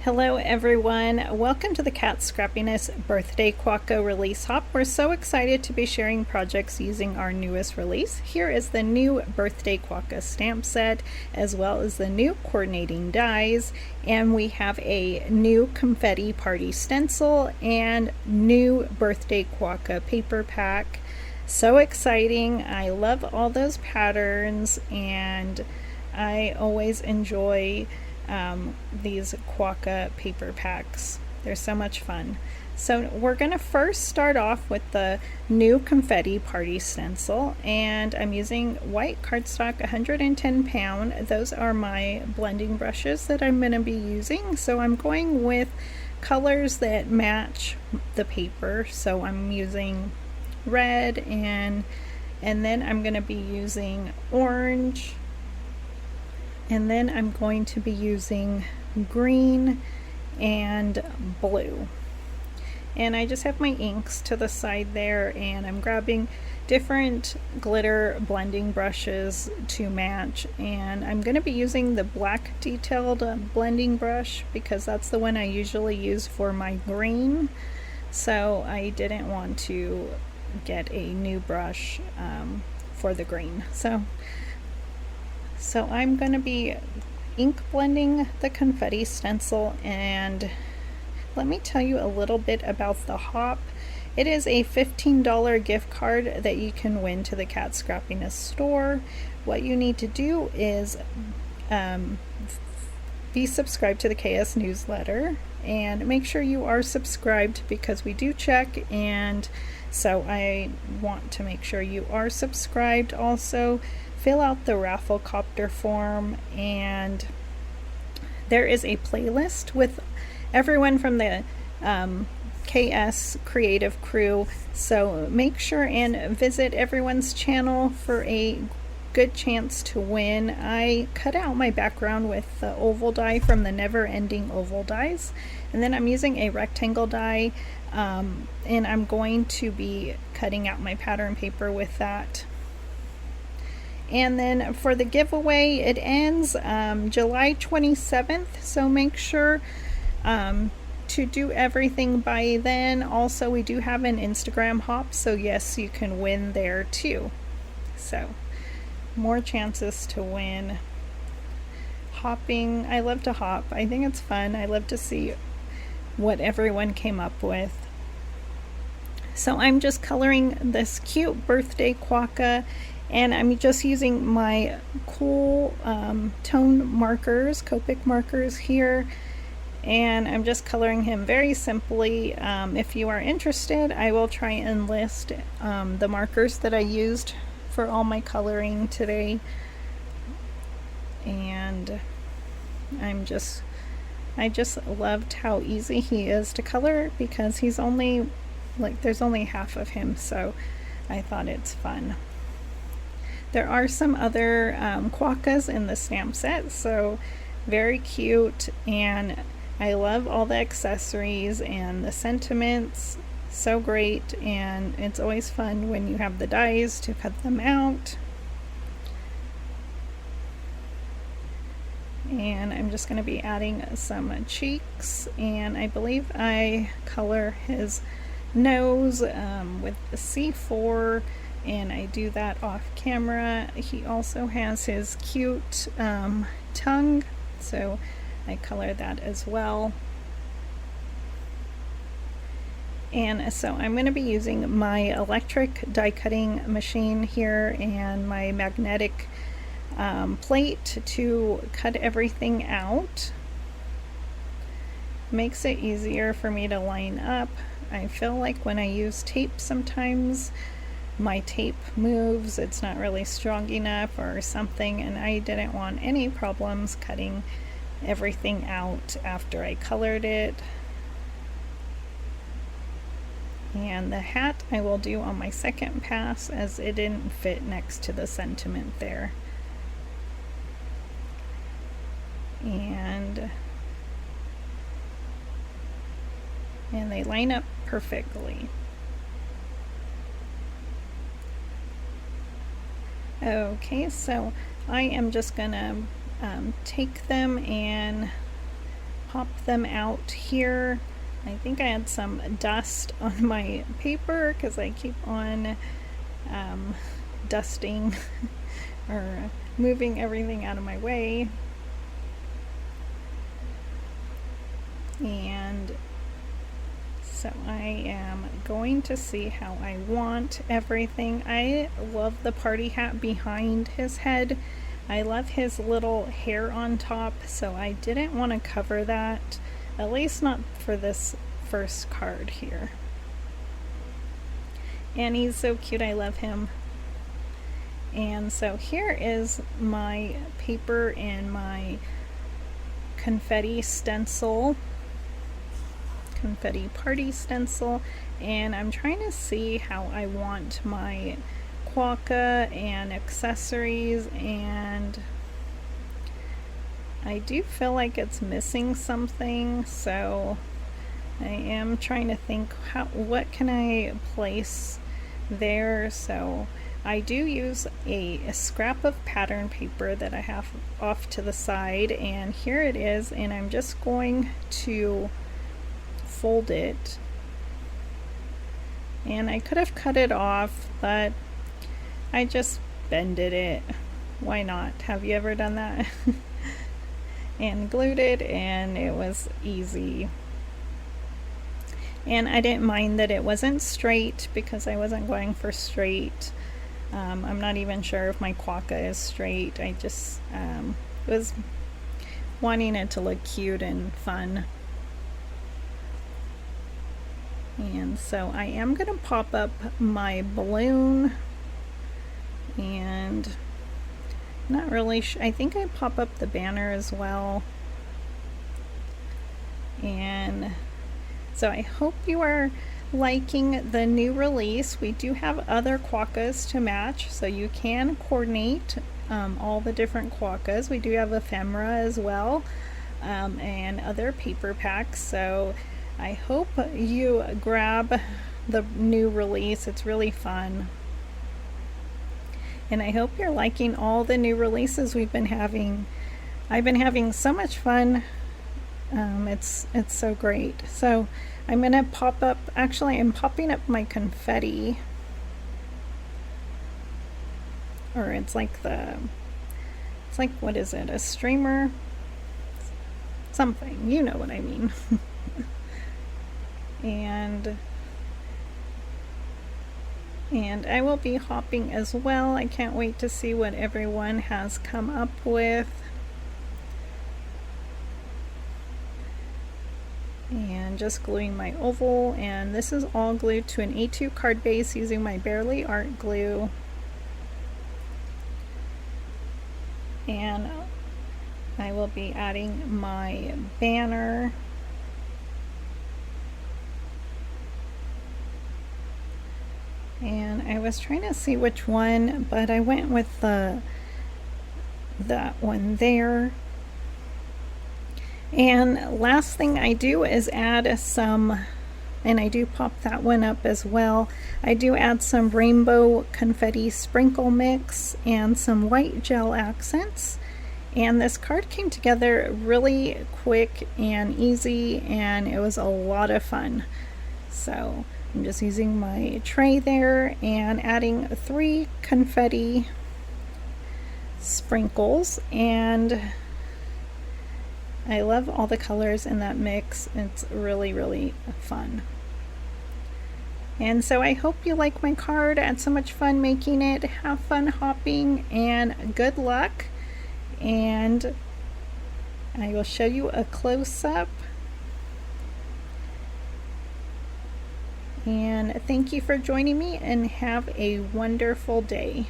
Hello everyone, welcome to the Kat Scrappiness birthday Quokka release hop. We're so excited to be sharing projects using our newest release. Here is the new birthday Quokka stamp set, as well as the new coordinating dies, and we have a new confetti party stencil and new birthday Quokka paper pack. So exciting. I love all those patterns, and I always enjoy these Quokka paper packs. They're so much fun. So we're going to first start off with the new confetti party stencil, and I'm using white cardstock 110 pound. Those are my blending brushes that I'm going to be using. So I'm going with colors that match the paper. So I'm using red and then I'm going to be using orange. And then I'm going to be using green and blue. And I just have my inks to the side there, and I'm grabbing different glitter blending brushes to match. And I'm going to be using the black detailed blending brush because that's the one I usually use for my green. So I didn't want to get a new brush for the green. So I'm going to be ink blending the confetti stencil, and let me tell you a little bit about the hop. It is a $15 gift card that you can win to the Kat Scrappiness store. What you need to do is be subscribed to the KS newsletter and make sure you are subscribed because we do check, and so I want to make sure you are subscribed. Also, fill out the raffle copter form, and there is a playlist with everyone from the KS creative crew, so make sure and visit everyone's channel for a good chance to win. I cut out my background with the oval die from the Never Ending Oval Dies, and then I'm using a rectangle die, and I'm going to be cutting out my pattern paper with that. And then for the giveaway, it ends July 27th, so make sure to do everything by then. Also, we do have an Instagram hop, so yes, you can win there too. So more chances to win. Hopping, I love to hop. I think it's fun. I love to see what everyone came up with. So I'm just coloring this cute birthday Quokka, and I'm just using my cool tone markers, Copic markers here, and I'm just coloring him very simply. If you are interested, I will try and list the markers that I used for all my coloring today. And I just loved how easy he is to color because he's only, like, there's only half of him, so I thought it's fun. There are some other Quokkas in the stamp set, so very cute, and I love all the accessories and the sentiments. So great, and it's always fun when you have the dies to cut them out. And I'm just going to be adding some cheeks, and I believe I color his nose with the C4, and I do that off camera. He also has his cute tongue, so I color that as well. And so I'm going to be using my electric die cutting machine here and my magnetic plate to cut everything out. Makes it easier for me to line up. I feel like when I use tape sometimes my tape moves, it's not really strong enough or something, and I didn't want any problems cutting everything out after I colored it. And the hat I will do on my second pass as it didn't fit next to the sentiment there. And they line up perfectly. Okay, so I am just gonna take them and pop them out here. I think I had some dust on my paper because I keep on dusting or moving everything out of my way. And so I am going to see how I want everything. I love the party hat behind his head. I love his little hair on top, so I didn't want to cover that, at least not for this first card here. And he's so cute, I love him. And so here is my paper and my confetti stencil, confetti party stencil, and I'm trying to see how I want my Quokka and accessories, and I do feel like it's missing something, so I am trying to think what can I place there. So I do use a scrap of pattern paper that I have off to the side, and here it is, and I'm just going to fold it. And I could have cut it off, but I just bended it. Why not? Have you ever done that? And glued it, and it was easy. And I didn't mind that it wasn't straight because I wasn't going for straight. I'm not even sure if my Quokka is straight. I just was wanting it to look cute and fun. And so I am going to pop up my balloon, and not really I think I pop up the banner as well. And so I hope you are liking the new release. We do have other Quokkas to match, so you can coordinate all the different Quokkas. We do have ephemera as well, and other paper packs, so I hope you grab the new release. It's really fun. And I hope you're liking all the new releases we've been having. I've been having so much fun. It's so great. So I'm gonna pop up, actually I'm popping up my confetti, or it's like what is it, a streamer, something, you know what I mean. And I will be hopping as well. I can't wait to see what everyone has come up with. And just gluing my oval, and this is all glued to an A2 card base using my Barely Art glue. And I will be adding my banner. And I was trying to see which one, but I went with that one there. And last thing I do is add some, and I do pop that one up as well, I do add some rainbow confetti sprinkle mix and some white gel accents. And this card came together really quick and easy, and it was a lot of fun. So I'm just using my tray there and adding 3 confetti sprinkles, and I love all the colors in that mix. It's really, really fun. And so I hope you like my card. I had so much fun making it. Have fun hopping, and good luck. And I will show you a close-up. And thank you for joining me, and have a wonderful day.